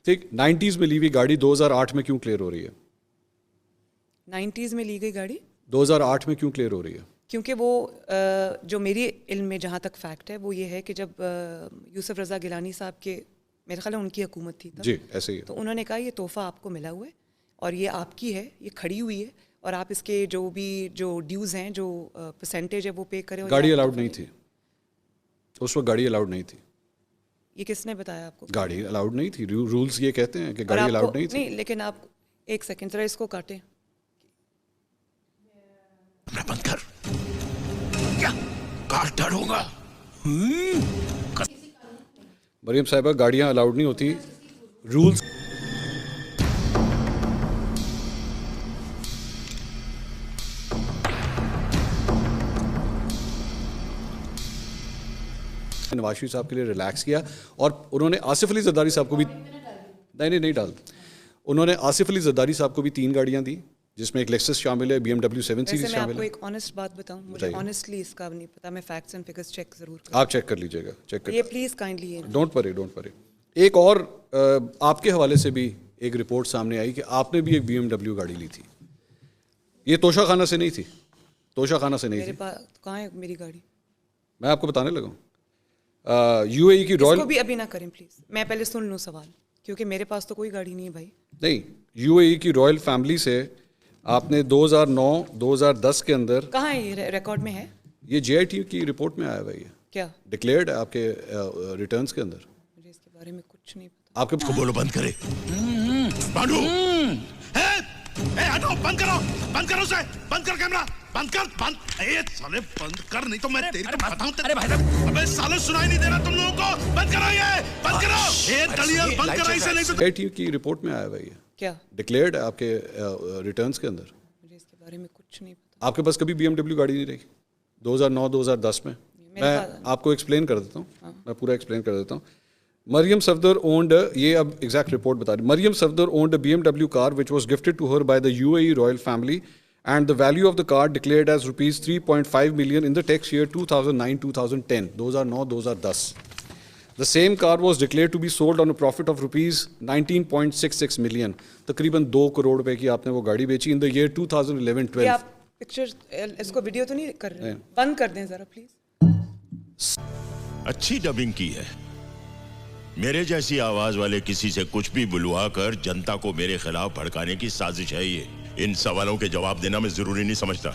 ठीक, 90s में ली हुई गाड़ी 2008 में क्यों क्लियर हो रही है? 90s में ली गई गाड़ी 2008 में क्यों क्लियर हो रही है? क्योंकि वो जो मेरी इल्म में जहाँ तक फैक्ट है वो ये है कि जब यूसुफ रज़ा गिलानी साहब के मेरे ख्याल है उनकी हुकूमत थी तब, जी ऐसे ही है। तो उन्होंने कहा ये तोहफ़ा आपको मिला हुआ है और ये आपकी है, ये खड़ी हुई है और आप इसके जो ड्यूज़ हैं, जो परसेंटेज है वो पे करें। और गाड़ी अलाउड नहीं थी उस वक्त, गाड़ी अलाउड नहीं थी। ये किसने बताया आपको? गाड़ी अलाउड नहीं थी, रूल्स ये कहते हैं कि और गाड़ी आपको अलाउड नहीं थी। नहीं, लेकिन आप एक सेकंड जरा इसको काटें। बंद कर, क्या काट डालूंगा। मरियम साहिबा, गाड़ियां अलाउड नहीं होती, रूल्स। नवाज शरीफ साहब के लिए रिलैक्स किया और उन्होंने आसिफ अली जरदारी साहब को भी नहीं डाल, उन्होंने आसिफ अली जरदारी साहब को भी 3 गाड़ियां दी जिसमें एक लेक्सस शामिल है, BMW 7 सीरीज वैसे मैं शामिल आपको है। एक ऑनेस्ट बात बताऊं, मुझे ऑनेस्टली इसका नहीं पता, मैं फैक्ट्स एंड फिगर्स चेक जरूर करूं। आप चेक कर लीजिएगा, चेक कर, ये प्लीज काइंडली, डोंट वरी। एक और आपके हवाले से भी एक रिपोर्ट सामने आई कि आपने भी एक BMW गाड़ी ली थी। ये तोशाखाना से नहीं थी, तोशाखाना से नहीं मेरे थी। पास कहाँ है मेरी गाड़ी? मैं आपको बताने लगा हूँ। UAE की रॉयल, इसको भी अभी ना करें प्लीज, मैं पहले सुन लूँ सवाल, क्योंकि मेरे पास तो कोई गाड़ी नहीं है भाई। नहीं, UAE की रॉयल फैमिली से आपने 2009-2010 के अंदर, कहाँ है ये, रिकॉर्ड में है? ये JIT की रिपोर्ट में आया हुआ है, ये क्या डिक्लेयर्ड है आपके रिटर्न्स के अंदर। मुझे इसके बारे में कुछ नहीं पता। आपके को बोलो बंद करे। पांडू, हटो, बंद करो उसे, बंद कर कैमरा, बंद कर, साले बंद कर, नहीं तो मैं तेरी तो बताऊं। अरे भाई साहब, अबे साले सुनाई नहीं दे रहा तुम लोगों को, बंद करो ये, बंद करो, दलियल बंद करो इसे, नहीं तो JIT की रिपोर्ट में आया हुआ है, ये क्या डिक्लेयर्ड है आपके रिटर्न्स के अंदर। मुझे इसके बारे में कुछ नहीं पता। आपके पास कभी BMW गाड़ी नहीं रही 2009-2010 में? मैं आपको एक्सप्लेन कर देता हूँ, मैं पूरा एक्सप्लेन कर देता हूँ। मरियम सफदर ओन्ड, ये अब एग्जैक्ट रिपोर्ट बता रही, Maryam Safdar owned a BMW car which was gifted to her by the UAE royal family and the value of the car declared as rupees 3.5 million in the tax year 2009-2010, 2009-2010. The same car was declared to be sold on a profit of rupees 19.66 million. तकरीबन 2 करोड़ रुपए की आपने वो गाड़ी बेची in the year 2011-12. ये आप picture, इसको वीडियो तो नहीं कर रहे? बंद कर दें जरा प्लीज। अच्छी डबिंग की है। मेरे जैसी आवाज वाले किसी से कुछ भी बुलवा कर जनता को मेरे खिलाफ भड़काने की साजिश है ये। इन सवालों के जवाब देना मैं जरूरी नहीं समझता।